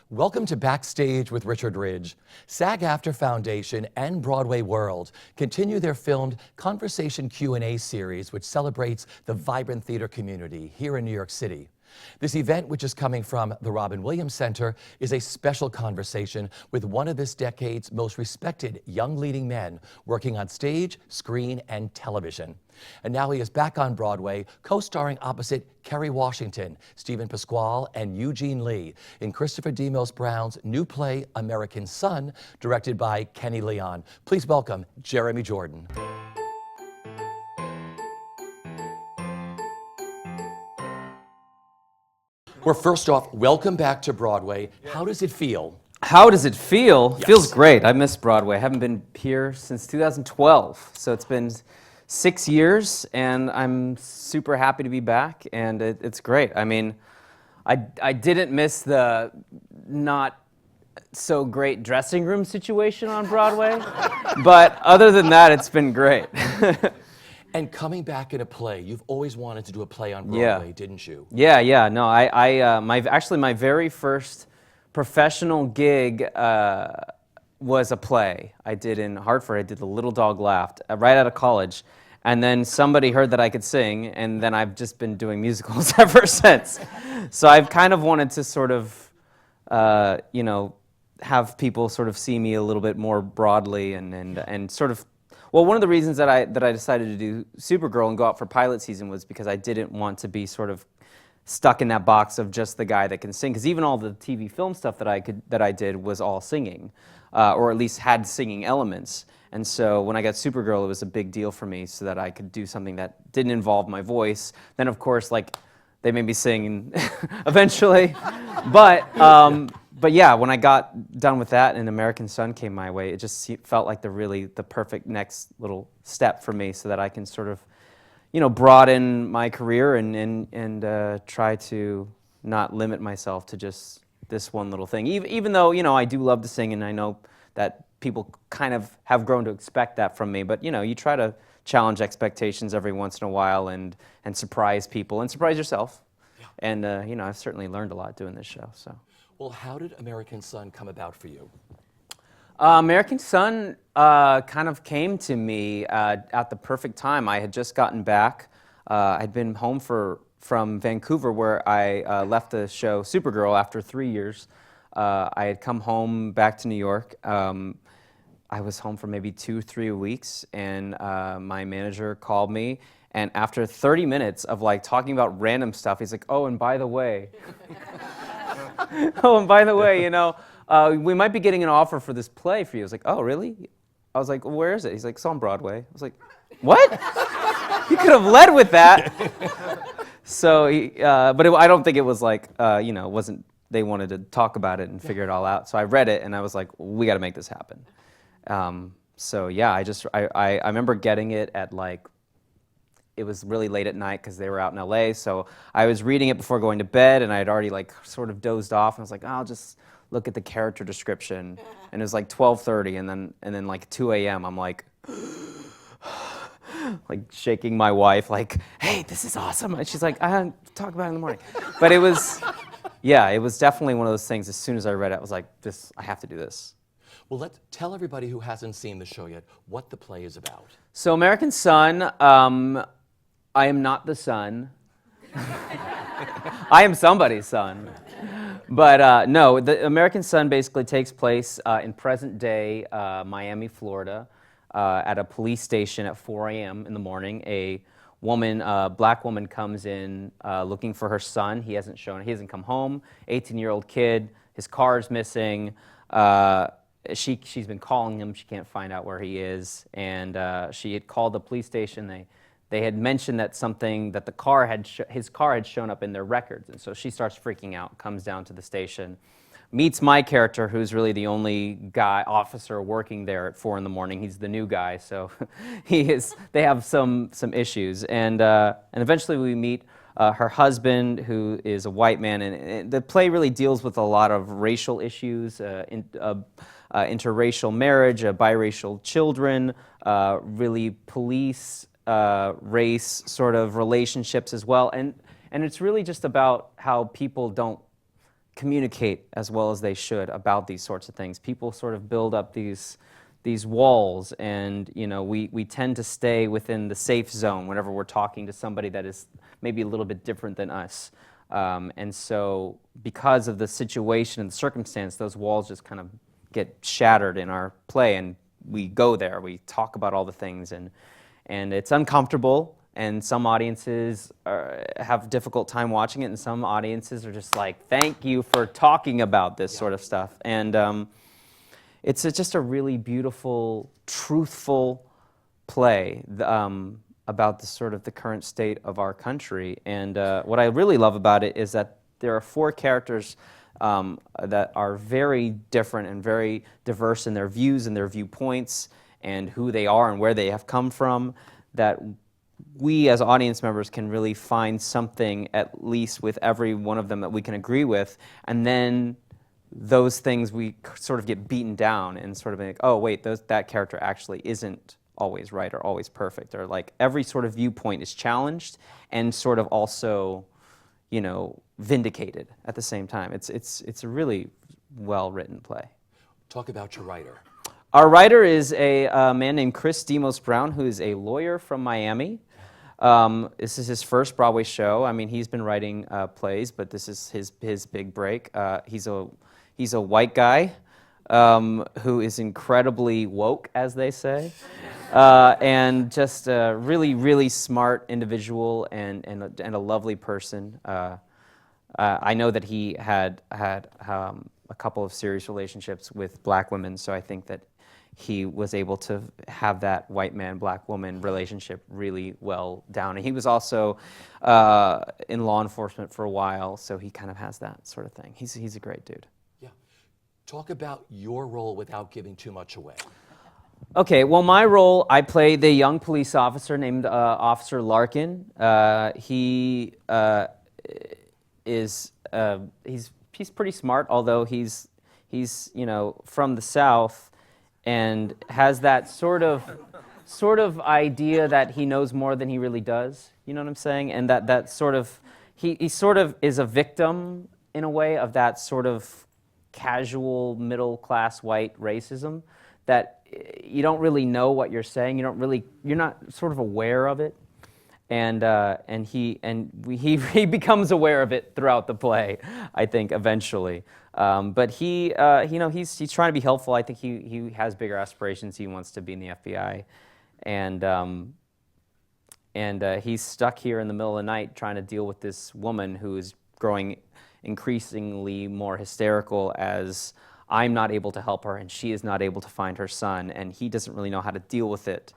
Welcome to Backstage with Richard Ridge. SAG-AFTRA Foundation and BroadwayWorld continue their filmed Conversation Q&A series, which celebrates the vibrant theater community here in New York City. This event, which is coming from the Robin Williams Center, is a special conversation with one of this decade's most respected young leading men working on stage, screen, and television. And now he is back on Broadway, co-starring opposite Kerry Washington, Stephen Pasquale, and Eugene Lee in Christopher Demos Brown's new play, American Son, directed by Kenny Leon. Please welcome Jeremy Jordan. Well, first off, welcome back to Broadway. How does it feel? How does it feel? Yes. Feels great. I miss Broadway. I haven't been here since 2012, so it's been 6 years, and I'm super happy to be back, and it's great. I mean, I didn't miss the not so great dressing room situation on Broadway, but other than that, it's been great. And coming back in a play, you've always wanted to do a play on Broadway, didn't you? Yeah. No, my very first professional gig was a play I did in Hartford. I did The Little Dog Laughed right out of college, and then somebody heard that I could sing, and then I've just been doing musicals ever since. So I've kind of wanted to sort of, have people sort of see me a little bit more broadly and sort of. Well, one of the reasons that I decided to do Supergirl and go out for pilot season was because I didn't want to be sort of stuck in that box of just the guy that can sing. Because even all the TV film stuff that I did was all singing, or at least had singing elements. And so when I got Supergirl, it was a big deal for me, so that I could do something that didn't involve my voice. Then, of course, like they made me sing eventually, But yeah, when I got done with that and American Son came my way, it just felt like the perfect next little step for me, so that I can sort of, broaden my career and try to not limit myself to just this one little thing. Even though, I do love to sing, and I know that people kind of have grown to expect that from me, but you try to challenge expectations every once in a while and surprise people and surprise yourself. Yeah. And I've certainly learned a lot doing this show. So. Well, how did American Son come about for you? American Son kind of came to me at the perfect time. I had just gotten back. I'd been home from Vancouver, where I left the show Supergirl after 3 years. I had come home back to New York. I was home for maybe 2-3 weeks, and my manager called me. And after 30 minutes of talking about random stuff, he's like, "Oh, and by the way." We might be getting an offer for this play for you. I was like, "Oh, really?" I was like, "Well, where is it?" He's like, "It's on Broadway." I was like, "What?" You could have led with that. So, I don't think it was wasn't. They wanted to talk about it and figure it all out. So I read it and I was like, "We got to make this happen." I remember getting it at it was really late at night because they were out in LA. So I was reading it before going to bed, and I had already sort of dozed off. And I was like, I'll just look at the character description. And it was 12:30, and then 2 a.m. I'm like shaking my wife, "Hey, this is awesome." And she's like, "I'll talk about it in the morning." But it was definitely one of those things. As soon as I read it, I was like, I have to do this. Well, let's tell everybody who hasn't seen the show yet what the play is about. So American Son, I am not the son. I am somebody's son. But no, the American Son basically takes place in present day Miami, Florida, at a police station at 4 a.m. in the morning. A black woman comes in looking for her son. He hasn't come home. 18-year-old kid. His car is missing. She's been calling him. She can't find out where he is. And she had called the police station. They had mentioned that his car had shown up in their records, and so she starts freaking out, comes down to the station, meets my character, who's really the only officer working there at 4 in the morning. He's the new guy, so they have some issues, and eventually we meet her husband, who is a white man, and the play really deals with a lot of racial issues, interracial marriage, biracial children, really police, race sort of relationships as well, and it's really just about how people don't communicate as well as they should about these sorts of things. People sort of build up these walls, and we tend to stay within the safe zone whenever we're talking to somebody that is maybe a little bit different than us. And so because of the situation and the circumstance, those walls just kind of get shattered in our play, and we go there, we talk about all the things, and it's uncomfortable, and some audiences have a difficult time watching it, and some audiences are just like, thank you for talking about this sort of stuff. And it's just a really beautiful, truthful play about the current state of our country. And what I really love about it is that there are 4 characters that are very different and very diverse in their views and their viewpoints and who they are and where they have come from, that we as audience members can really find something, at least with every one of them, that we can agree with, and then those things we sort of get beaten down and sort of like, oh wait, that character actually isn't always right or always perfect, or like every sort of viewpoint is challenged and sort of also, vindicated at the same time. It's a really well-written play. Talk about your writer. Our writer is a man named Chris Demos Brown, who is a lawyer from Miami. This is his first Broadway show. I mean, he's been writing plays, but this is his big break. He's a white guy who is incredibly woke, as they say, and just a really, really smart individual and a lovely person. I know that he had a couple of serious relationships with black women, so I think that he was able to have that white man, black woman relationship really well down. And he was also in law enforcement for a while, so he kind of has that sort of thing. He's a great dude. Yeah. Talk about your role without giving too much away. Okay, well, my role, I play the young police officer named Officer Larkin. He is he's pretty smart, although he's from the South and has that sort of idea that he knows more than he really does. You know what I'm saying? And that sort of he sort of is a victim in a way of that sort of casual middle class white racism that you don't really know what you're saying. You're not sort of aware of it. And he becomes aware of it throughout the play, I think, eventually. But he's trying to be helpful. I think he has bigger aspirations. He wants to be in the FBI, and he's stuck here in the middle of the night trying to deal with this woman who is growing increasingly more hysterical as I'm not able to help her and she is not able to find her son, and he doesn't really know how to deal with it.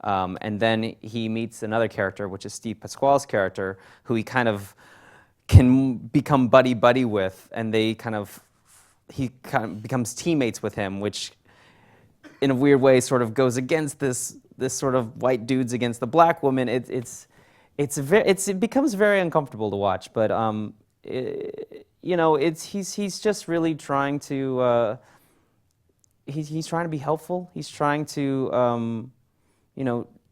And then he meets another character, which is Steve Pasquale's character, who he kind of can become buddy-buddy with, and he kind of becomes teammates with him, which in a weird way sort of goes against this sort of white dudes against the black woman. It becomes very uncomfortable to watch, but he's just really trying to he's trying to be helpful. He's trying to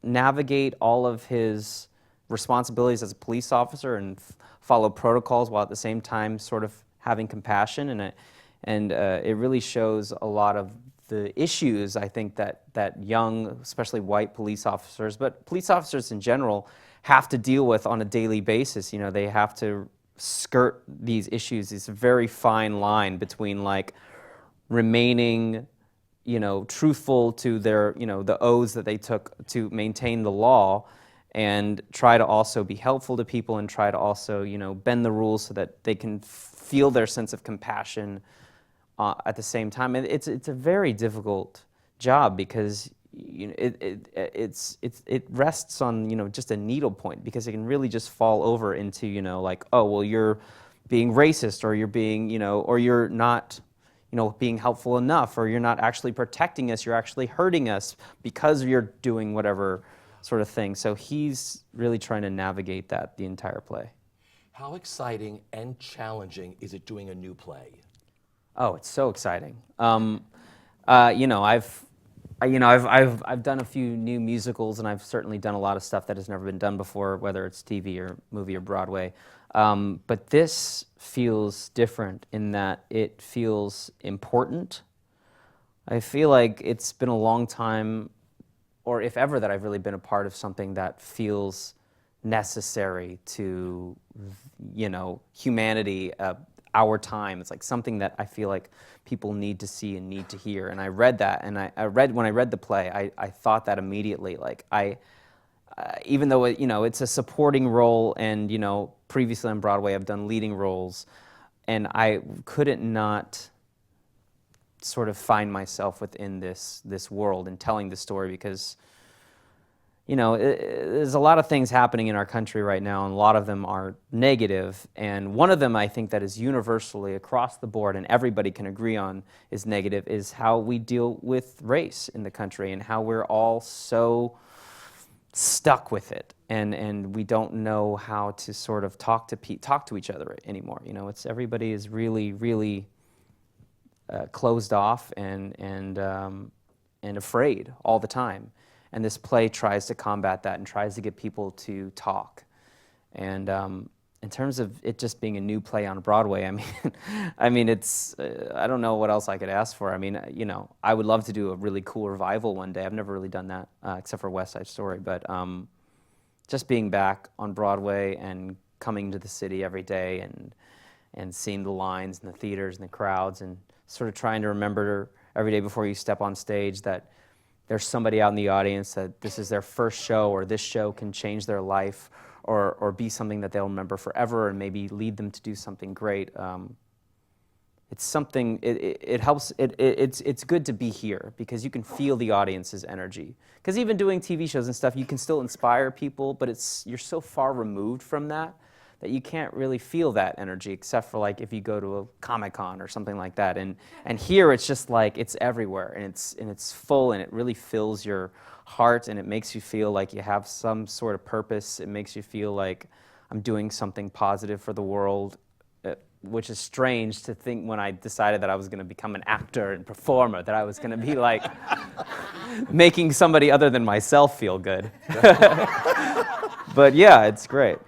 navigate all of his responsibilities as a police officer and follow protocols while at the same time sort of having compassion, and it really shows a lot of the issues I think that young, especially white police officers, but police officers in general, have to deal with on a daily basis. They have to skirt these issues. It's a very fine line between like remaining truthful to their, the oaths that they took to maintain the law, and try to also be helpful to people and try to also, bend the rules so that they can feel their sense of compassion at the same time. And it's a very difficult job because it rests on, just a needle point, because it can really just fall over into, like, oh, well, you're being racist, or you're being, or you're not being helpful enough, or you're not actually protecting us, you're actually hurting us because you're doing whatever sort of thing. So he's really trying to navigate that the entire play. How exciting and challenging is it doing a new play? Oh, it's so exciting. I've done a few new musicals, and I've certainly done a lot of stuff that has never been done before, whether it's TV or movie or Broadway. But this feels different in that it feels important. I feel like it's been a long time, or if ever, that I've really been a part of something that feels necessary to, humanity, our time. It's like something that I feel like people need to see and need to hear. And I read that, and when I read the play, I thought that immediately. Like even though it's a supporting role, and previously on Broadway I've done leading roles, and I couldn't not sort of find myself within this world and telling the story, because there's a lot of things happening in our country right now, and a lot of them are negative, and one of them I think that is universally across the board and everybody can agree on is negative, is how we deal with race in the country, and how we're all so stuck with it, and we don't know how to sort of talk to each other anymore. Everybody is really closed off and afraid all the time. And this play tries to combat that and tries to get people to talk. And in terms of it just being a new play on Broadway, I mean, it's I don't know what else I could ask for. I mean, I would love to do a really cool revival one day. I've never really done that except for West Side Story. But just being back on Broadway and coming to the city every day and seeing the lines and the theaters and the crowds, and sort of trying to remember every day before you step on stage that there's somebody out in the audience that this is their first show, or this show can change their life, or be something that they'll remember forever, and maybe lead them to do something great. It's something. It helps. It's good to be here because you can feel the audience's energy. Because even doing TV shows and stuff, you can still inspire people, but you're so far removed from that you can't really feel that energy, except for like if you go to a Comic-Con or something like that. And here it's just like it's everywhere, and it's full, and it really fills your heart, and it makes you feel like you have some sort of purpose. It makes you feel like I'm doing something positive for the world, which is strange to think when I decided that I was going to become an actor and performer, that I was going to be like making somebody other than myself feel good. But yeah, it's great.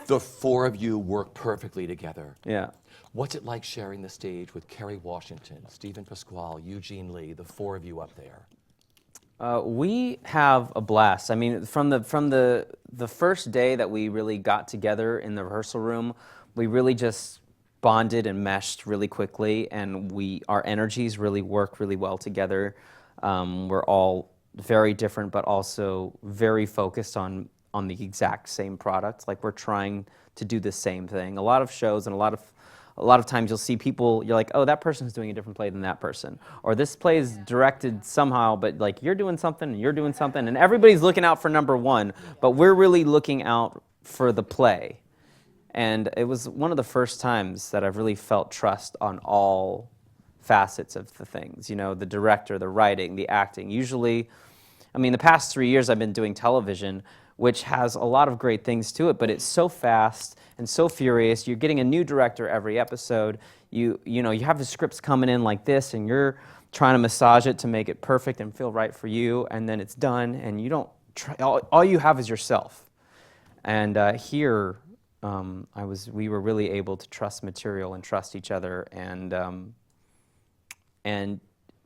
The four of you work perfectly together. Yeah. What's it like sharing the stage with Kerry Washington, Stephen Pasquale, Eugene Lee, the four of you up there? We have a blast. I mean, from the first day that we really got together in the rehearsal room, we really just bonded and meshed really quickly, and our energies really work really well together. We're all very different, but also very focused on the exact same product. Like, we're trying to do the same thing. A lot of shows and a lot of times you'll see people, you're like, oh, that person's doing a different play than that person. Or this play is directed somehow, but like you're doing something and you're doing something, and everybody's looking out for number one, but we're really looking out for the play. And it was one of the first times that I've really felt trust on all facets of the things. The director, the writing, the acting. Usually, the past 3 years I've been doing television, which has a lot of great things to it, but it's so fast and so furious. You're getting a new director every episode. You have the scripts coming in like this, and you're trying to massage it to make it perfect and feel right for you, and then it's done, and you don't all you have is yourself. And here, we were really able to trust material and trust each other, and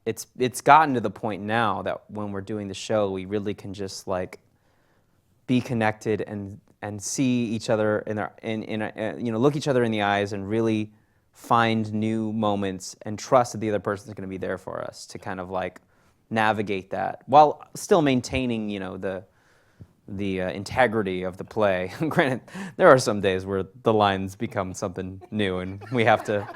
it's gotten to the point now that when we're doing the show, we really can just like be connected and see each other look each other in the eyes and really find new moments and trust that the other person is going to be there for us to kind of like navigate that while still maintaining the integrity of the play. Granted, there are some days where the lines become something new and we have to,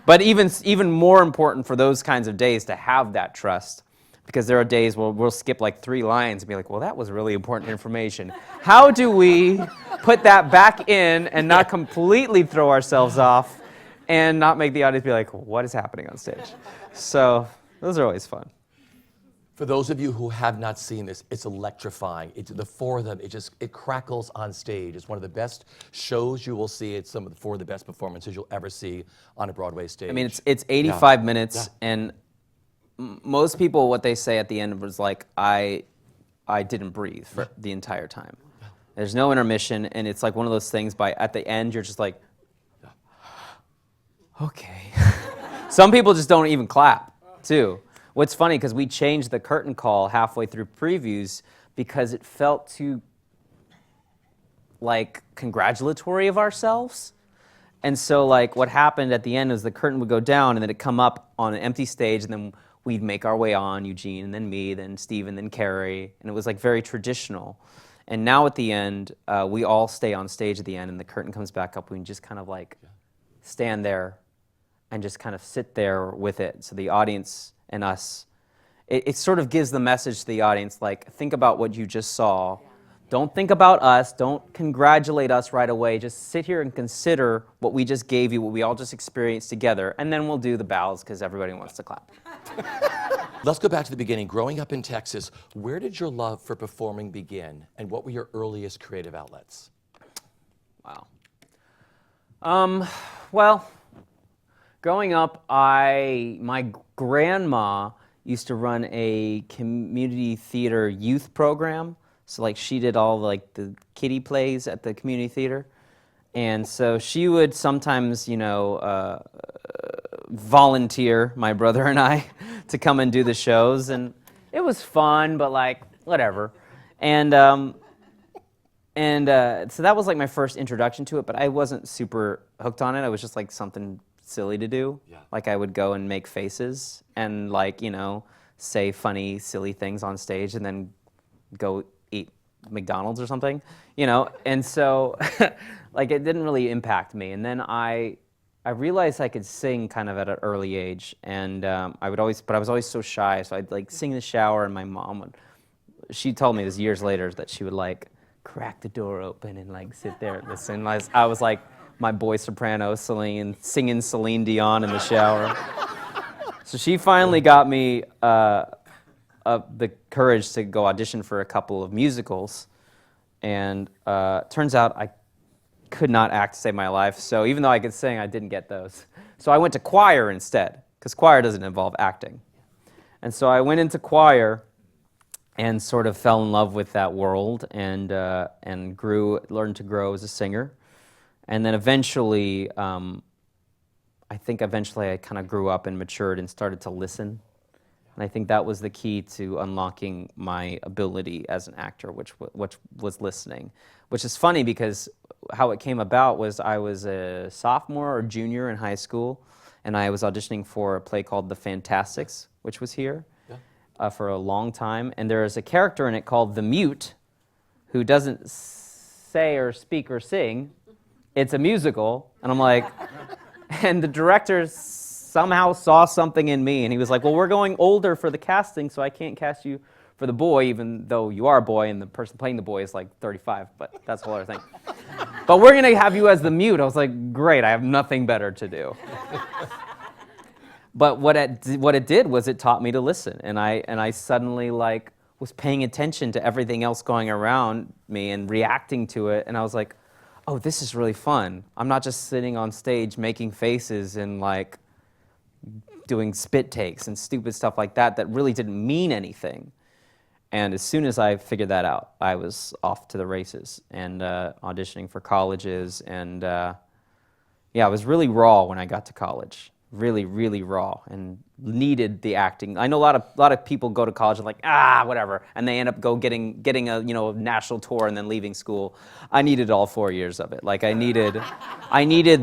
but even more important for those kinds of days to have that trust. Because there are days where we'll skip like 3 lines and be like, well, that was really important information. How do we put that back in and not completely throw ourselves off and not make the audience be like, what is happening on stage? So those are always fun. For those of you who have not seen this, it's electrifying. It's the four of them. It crackles on stage. It's one of the best shows you will see. It's four of the best performances you'll ever see on a Broadway stage. It's 85 minutes, and most people, what they say at the end was like, I didn't breathe for the entire time. There's no intermission, and it's like one of those things at the end, you're just like, okay. Some people just don't even clap, too. What's funny, because we changed the curtain call halfway through previews because it felt too, like, congratulatory of ourselves. And so, like, what happened at the end is the curtain would go down, and then it'd come up on an empty stage, and then we'd make our way on, Eugene, and then me, then Steve, and then Carrie, and it was, like, very traditional. And now at the end, we all stay on stage at the end, and the curtain comes back up, and we just kind of, like, stand there and just kind of sit there with it. So the audience and us, it sort of gives the message to the audience, like, think about what you just saw. Don't think about us. Don't congratulate us right away. Just sit here and consider what we just gave you, what we all just experienced together, and then we'll do the bows because everybody wants to clap. Let's go back to the beginning. Growing up in Texas, where did your love for performing begin, and what were your earliest creative outlets? Wow. Well, growing up, my grandma used to run a community theater youth program. So like she did all like the kiddie plays at the community theater. And so she would sometimes, volunteer my brother and I to come and do the shows. And it was fun, but like, whatever. And so that was like my first introduction to it, but I wasn't super hooked on it. It was just like something silly to do. Yeah. Like I would go and make faces and like, say funny, silly things on stage and then go eat McDonald's or something, and so like it didn't really impact me. And then I realized I could sing kind of at an early age, and but I was always so shy, so I'd like sing in the shower, and my mom she told me this years later that she would like crack the door open and like sit there and listen. I was like my boy soprano singing Celine Dion in the shower. So she finally got me the courage to go audition for a couple of musicals, and turns out I could not act to save my life, so even though I could sing, I didn't get those. So I went to choir instead, because choir doesn't involve acting. And so I went into choir and sort of fell in love with that world and learned to grow as a singer. And then eventually, I kind of grew up and matured and started to listen. And I think that was the key to unlocking my ability as an actor, which was listening. Which is funny because how it came about was I was a sophomore or junior in high school, and I was auditioning for a play called The Fantastics, which was here for a long time. And there is a character in it called the Mute, who doesn't say or speak or sing. It's a musical, and I'm like, and the director somehow saw something in me, and he was like, well, we're going older for the casting, so I can't cast you for the boy, even though you are a boy, and the person playing the boy is like 35, but that's a whole other thing. But we're going to have you as the Mute. I was like, great, I have nothing better to do. But what it did was it taught me to listen, and I suddenly like was paying attention to everything else going around me and reacting to it, and I was like, oh, this is really fun. I'm not just sitting on stage making faces and like doing spit takes and stupid stuff like that really didn't mean anything. And as soon as I figured that out, I was off to the races and auditioning for colleges. And I was really raw when I got to college. Really, really raw, and needed the acting. I know a lot of people go to college and like, whatever, and they end up getting a national tour and then leaving school. I needed all 4 years of it. Like I needed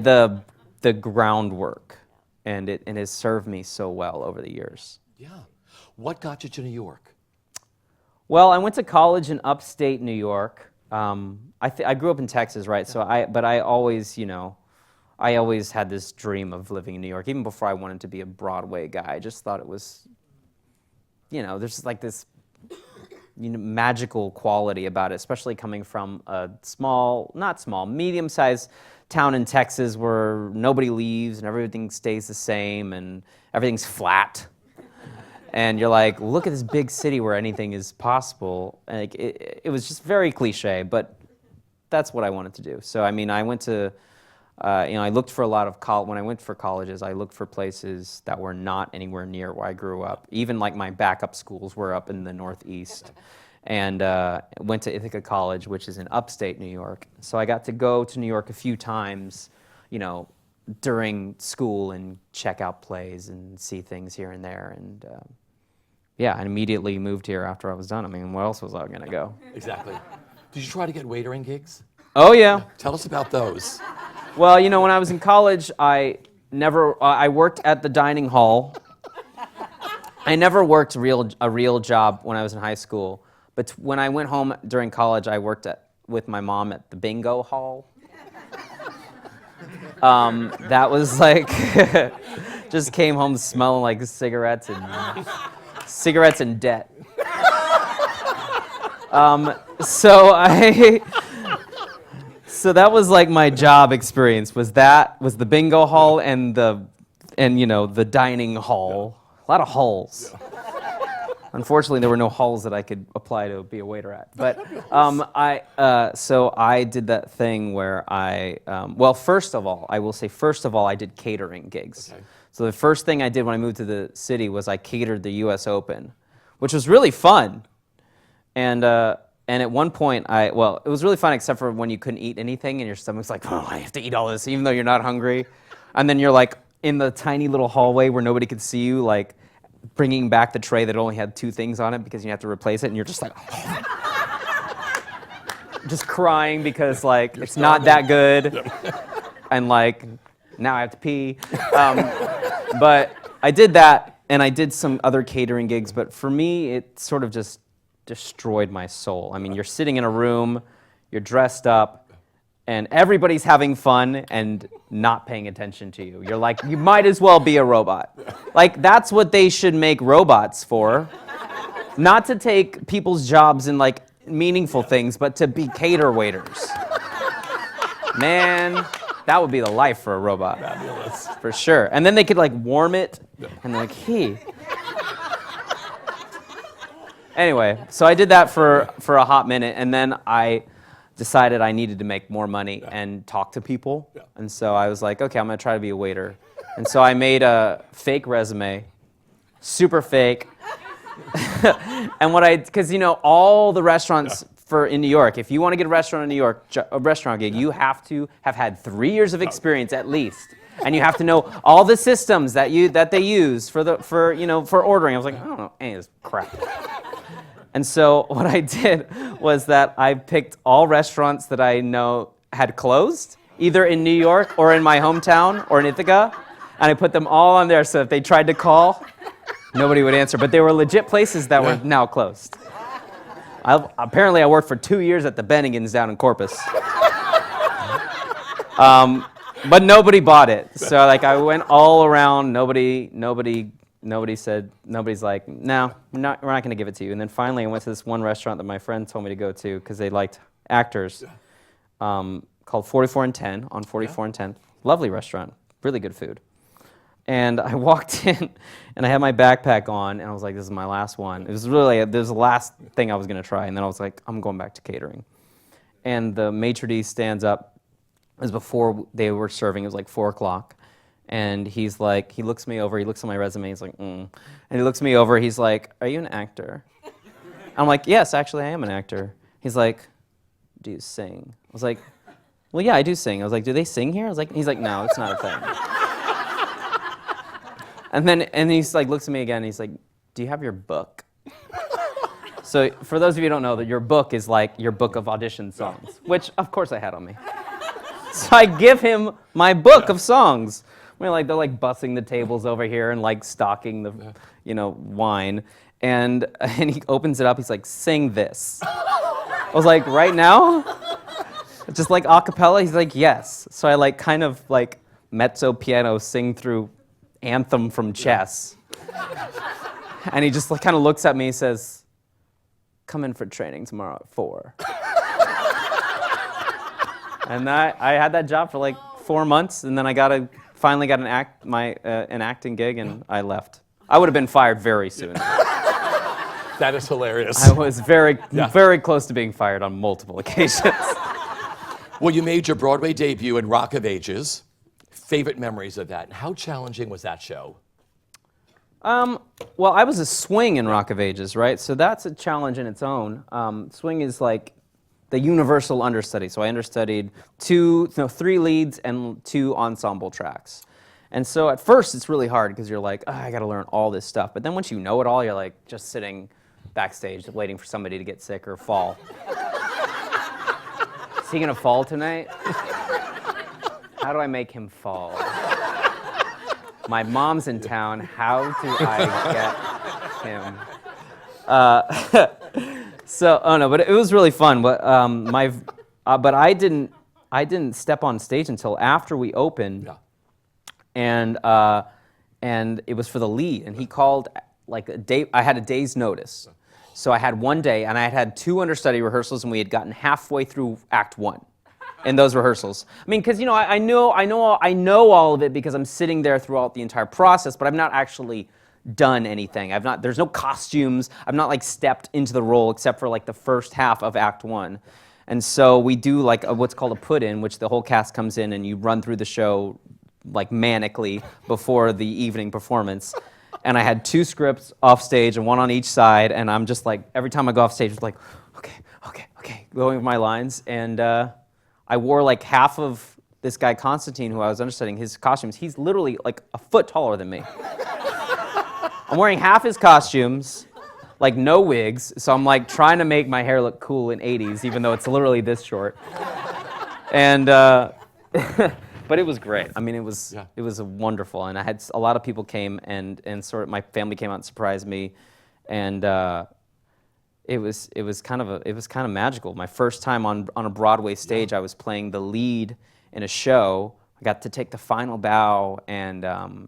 the groundwork, and it has served me so well over the years. Yeah. What got you to New York? Well, I went to college in upstate New York. I grew up in Texas, right? So I always had this dream of living in New York, even before I wanted to be a Broadway guy. I just thought it was, there's like this magical quality about it, especially coming from a medium-sized town in Texas where nobody leaves and everything stays the same and everything's flat. And you're like, look at this big city where anything is possible. And it was just very cliche, but that's what I wanted to do. So, I mean, I went to... I looked for a lot of when I went for colleges, I looked for places that were not anywhere near where I grew up. Even like my backup schools were up in the Northeast. And went to Ithaca College, which is in upstate New York. So I got to go to New York a few times, during school and check out plays and see things here and there. And yeah, I immediately moved here after I was done. I mean, where else was I going to go? Exactly. Did you try to get waitering gigs? Oh, yeah. Tell us about those. Well, you know, when I was in college, I worked at the dining hall. I never worked a real job when I was in high school. But when I went home during college, I worked with my mom at the bingo hall. That was like, just came home smelling like cigarettes and debt. So that was like my job experience. Was the bingo hall and you know, the dining hall. A lot of halls. Unfortunately, there were no halls that I could apply to be a waiter at. But so I did that thing where well, first of all, I did catering gigs. Okay. So the first thing I did when I moved to the city was I catered the U.S. Open, which was really fun. And at one point, it was really fun except for when you couldn't eat anything and your stomach's like, oh, I have to eat all this, even though you're not hungry. And then you're like in the tiny little hallway where nobody could see you, like bringing back the tray that only had 2 things on it because you have to replace it, and you're just like, just crying because like it's not that good, and like now I have to pee. But I did that, and I did some other catering gigs. But for me, it sort of just destroyed my soul. I mean, you're sitting in a room, you're dressed up, and everybody's having fun and not paying attention to you. You're like, you might as well be a robot. Like, that's what they should make robots for. Not to take people's jobs in like meaningful things, but to be cater waiters. Man, that would be the life for a robot. Fabulous. For sure. And then they could like warm it, and they're like, hey. Anyway, so I did that for a hot minute, and then I decided I needed to make more money and talk to people. Yeah. And so I was like, okay, I'm gonna try to be a waiter. And so I made a fake resume, super fake. And because you know, all the restaurants in New York, if you want to get a restaurant in New York, a restaurant gig, you have to have had 3 years of experience at least. And you have to know all the systems that they use for ordering. I was like, I don't know any of this crap. And so what I did was that I picked all restaurants that I know had closed, either in New York or in my hometown or in Ithaca, and I put them all on there so if they tried to call, nobody would answer. But they were legit places that were now closed. Apparently I worked for 2 years at the Bennigans down in Corpus. But nobody bought it. So like I went all around, nobody's like, no, we're not going to give it to you. And then finally I went to this one restaurant that my friend told me to go to because they liked actors, called 44 and 10 on 44 and 10. Lovely restaurant, really good food. And I walked in and I had my backpack on and I was like, this is my last one. It was really, this was the last thing I was going to try. And then I was like, I'm going back to catering. And the maitre d' stands up. It was before they were serving. It was like 4 o'clock. And he's like, he looks me over, he looks at my resume, he's like, And he looks me over, he's like, are you an actor? I'm like, yes, actually I am an actor. He's like, do you sing? I was like, well, yeah, I do sing. I was like, do they sing here? I was like, he's like, no, it's not a thing. And he's like, looks at me again, and he's like, do you have your book? So for those of you who don't know, that your book is like your book of audition songs, which of course I had on me. So I give him my book of songs. They're like bussing the tables over here and like stocking the, wine. And he opens it up. He's like, sing this. I was like, right now? Just like a cappella? He's like, yes. So I like kind of like mezzo piano sing through Anthem from Chess. And he just like kind of looks at me and says, come in for training tomorrow at 4. And I had that job for like 4 months, and then I finally got an acting gig, and I left. I would have been fired very soon. That is hilarious. I was very close to being fired on multiple occasions. Well, you made your Broadway debut in Rock of Ages. Favorite memories of that, and how challenging was that show? Well, I was a swing in Rock of Ages, right? So that's a challenge in its own. Swing is like, the universal understudy. So I understudied 3 leads and 2 ensemble tracks. And so at first it's really hard because you're like, oh, I got to learn all this stuff. But then once you know it all, you're like just sitting backstage waiting for somebody to get sick or fall. Is he gonna fall tonight? How do I make him fall? My mom's in town. How do I get him? So, oh no, but it was really fun. But but I didn't step on stage until after we opened. Yeah. And it was for the lead, and he called like a day. I had a day's notice, so I had 1 day, and I had 2 understudy rehearsals, and we had gotten halfway through Act 1 in those rehearsals. I mean, because I know all of it because I'm sitting there throughout the entire process, but I've not actually done anything. There's no costumes. I've not like stepped into the role except for like the first half of Act 1. And so we do like what's called a put-in, which the whole cast comes in and you run through the show like manically before the evening performance. And I had 2 scripts off stage and 1 on each side, and I'm just like, every time I go off stage, it's like, okay, going with my lines. And I wore like half of this guy Constantine, who I was understudying, his costumes. He's literally like a foot taller than me. I'm wearing half his costumes, like no wigs, so I'm like trying to make my hair look cool in 80s, even though it's literally this short. And but it was great. I mean, it was wonderful, and I had a lot of people came and sort of my family came out and surprised me, and it was kind of magical. My first time on a Broadway stage, I was playing the lead in a show. I got to take the final bow, and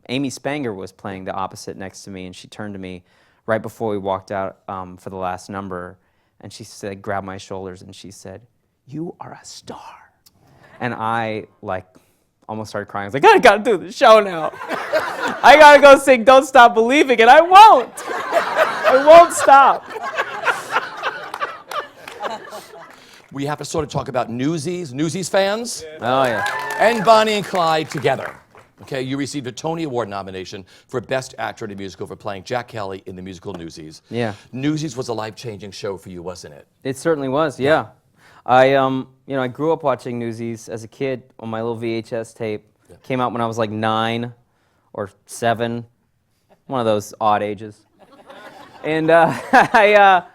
Amy Spanger was playing the opposite next to me, and she turned to me right before we walked out for the last number, and she said, grabbed my shoulders, and she said, "You are a star." And I like almost started crying. I was like, I gotta do the show now. I gotta go sing "Don't Stop Believing," and I won't. I won't stop. We have to sort of talk about Newsies fans. Yeah. Oh yeah. And Bonnie and Clyde together. Okay, you received a Tony Award nomination for Best Actor in a Musical for playing Jack Kelly in the musical Newsies. Yeah. Newsies was a life-changing show for you, wasn't it? It certainly was, yeah. I grew up watching Newsies as a kid on my little VHS tape. Yeah. Came out when I was like 9 or 7, one of those odd ages. And I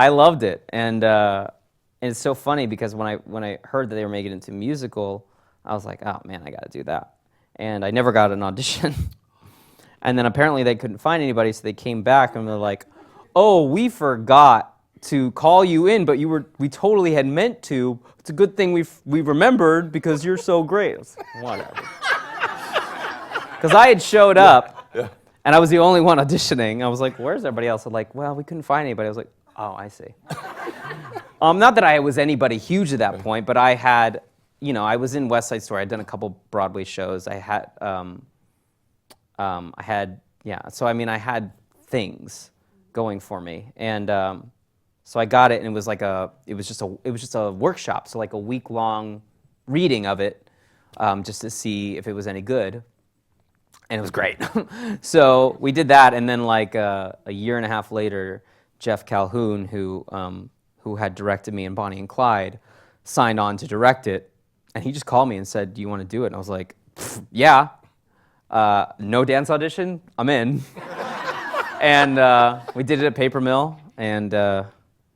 loved it. And it's so funny because when I heard that they were making it into a musical, I was like, oh man, I got to do that. And I never got an audition. And then apparently they couldn't find anybody, so they came back and they're like, oh, we forgot to call you in, but we totally had meant to. It's a good thing we remembered because you're so great. I was like, whatever. Because I had showed up, and I was the only one auditioning. I was like, where's everybody else? I'm like, well, we couldn't find anybody. I was like, oh, I see. Not that I was anybody huge at that point, but I had, I was in West Side Story. I'd done a couple Broadway shows. I had had things going for me, and so I got it, and it was just a workshop, so like a week-long reading of it, just to see if it was any good, and it was great. So we did that, and then like a year and a half later, Jeff Calhoun, who had directed me in Bonnie and Clyde, signed on to direct it, and he just called me and said, "Do you want to do it?" And I was like, "Yeah." No dance audition, I'm in. And we did it at Paper Mill, and the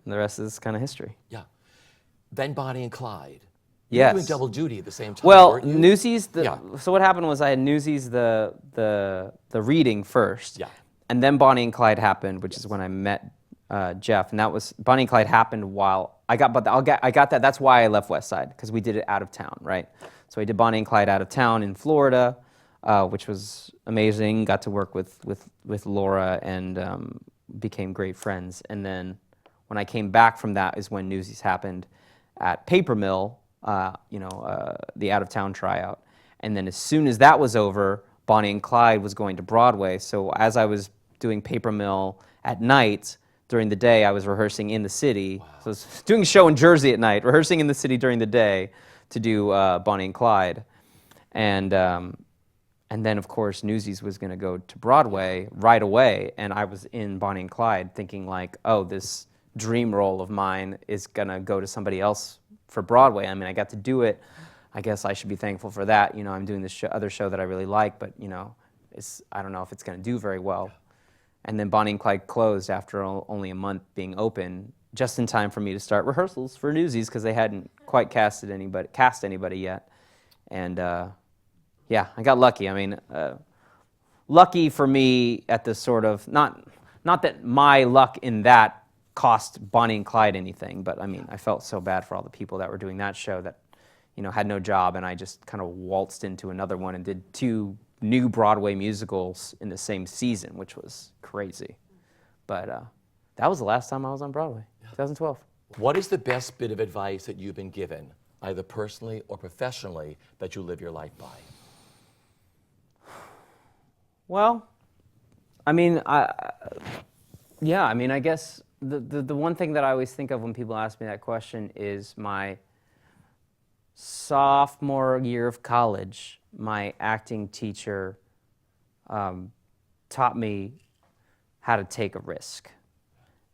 rest is kind of history. Yeah. Then Bonnie and Clyde. You Yes. were doing double duty at the same time, Well, weren't you? Newsies. Yeah. So what happened was I had Newsies the reading first. Yeah. And then Bonnie and Clyde happened, which is when I met Jeff, and that was Bonnie and Clyde happened while I got that. That's why I left West Side, because we did it out of town, right? So I did Bonnie and Clyde out of town in Florida, which was amazing. Got to work with Laura and became great friends. And then when I came back from that is when Newsies happened at Paper Mill, the out of town tryout. And then as soon as that was over, Bonnie and Clyde was going to Broadway. So as I was doing Paper Mill at night, during the day I was rehearsing in the city. Wow. So I was doing a show in Jersey at night, rehearsing in the city during the day to do Bonnie and Clyde. And then, of course, Newsies was going to go to Broadway right away, and I was in Bonnie and Clyde thinking like, oh, this dream role of mine is gonna go to somebody else for Broadway. I mean, I got to do it. I guess I should be thankful for that. You know, I'm doing this other show that I really like, but you know, I don't know if it's gonna do very well. And then Bonnie and Clyde closed after only a month being open, just in time for me to start rehearsals for Newsies, because they hadn't quite cast anybody yet. And yeah, I got lucky. I mean, lucky for me at the sort of, not that my luck in that cost Bonnie and Clyde anything, but I mean, I felt so bad for all the people that were doing that show that, you know, had no job, and I just kind of waltzed into another one and did 2 new Broadway musicals in the same season, which was crazy. But that was the last time I was on Broadway, 2012. What is the best bit of advice that you've been given, either personally or professionally, that you live your life by? Well, I mean, yeah, I mean, I guess the one thing that I always think of when people ask me that question is my sophomore year of college, my acting teacher taught me how to take a risk.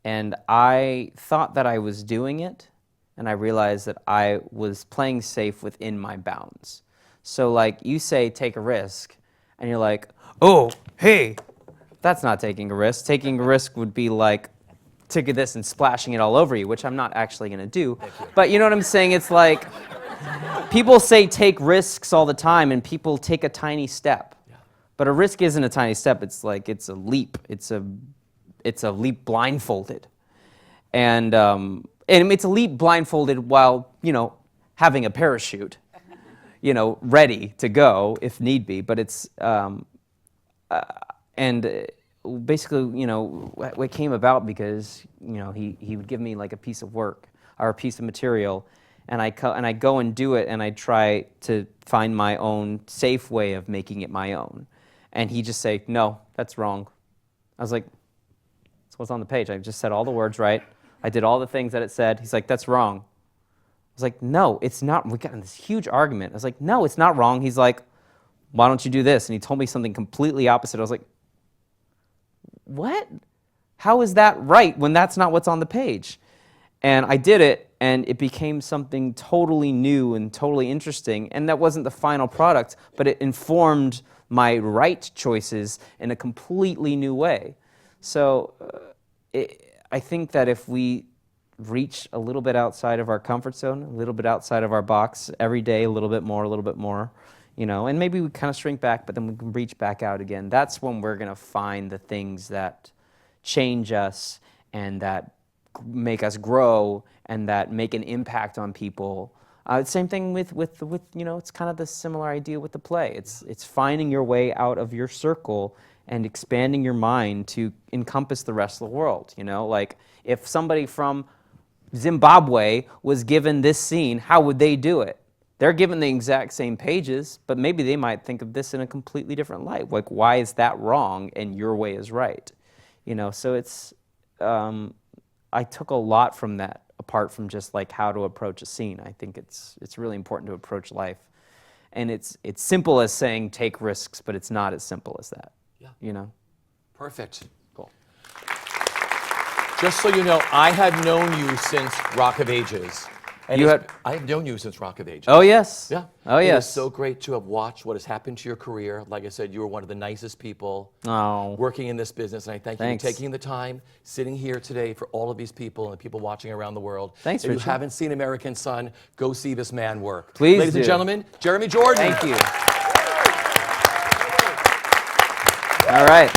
And I thought that I was doing it, and I realized that I was playing safe within my bounds. So like, you say take a risk, and you're like, oh, hey, that's not taking a risk. Taking a risk would be like taking this and splashing it all over you, which I'm not actually gonna do. But you know what I'm saying? It's like, people say take risks all the time, and people take a tiny step. But a risk isn't a tiny step. It's like, it's a leap. It's a leap blindfolded. And it's a leap blindfolded while, you know, having a parachute, you know, ready to go if need be. But it's, basically, you know, what came about because, you know, he would give me like a piece of work or a piece of material, and I go and do it, and I try to find my own safe way of making it my own. And he just say, no, that's wrong. I was like, that's what's on the page. I just said all the words right. I did all the things that it said. He's like, that's wrong. I was like, no, it's not. We got in this huge argument. I was like, no, it's not wrong. He's like, why don't you do this? And he told me something completely opposite. I was like, what? How is that right when that's not what's on the page? And I did it, and it became something totally new and totally interesting. And that wasn't the final product, but it informed my right choices in a completely new way. So I think that if we reach a little bit outside of our comfort zone, a little bit outside of our box every day, a little bit more, you know, and maybe we kind of shrink back, but then we can reach back out again. That's when we're going to find the things that change us and that make us grow and that make an impact on people. Same thing with you know, it's kind of the similar idea with the play. It's finding your way out of your circle and expanding your mind to encompass the rest of the world. You know, like if somebody from Zimbabwe was given this scene, how would they do it? They're given the exact same pages, but maybe they might think of this in a completely different light. Like, why is that wrong and your way is right? You know, so it's, I took a lot from that, apart from just like how to approach a scene. I think it's really important to approach life. And it's simple as saying take risks, but it's not as simple as that. Yeah. You know? Perfect. Cool. Just so you know, I have known you since Rock of Ages. And I have known you since Rock of Ages. Oh, yes. Yeah. Oh, yes. It is so great to have watched what has happened to your career. Like I said, you were one of the nicest people working in this business. And I thank you for taking the time, sitting here today for all of these people and the people watching around the world. Thanks, If Richard. you haven't seen American Son, go see this man work. Please Ladies and gentlemen, Jeremy Jordan. Thank you. All right.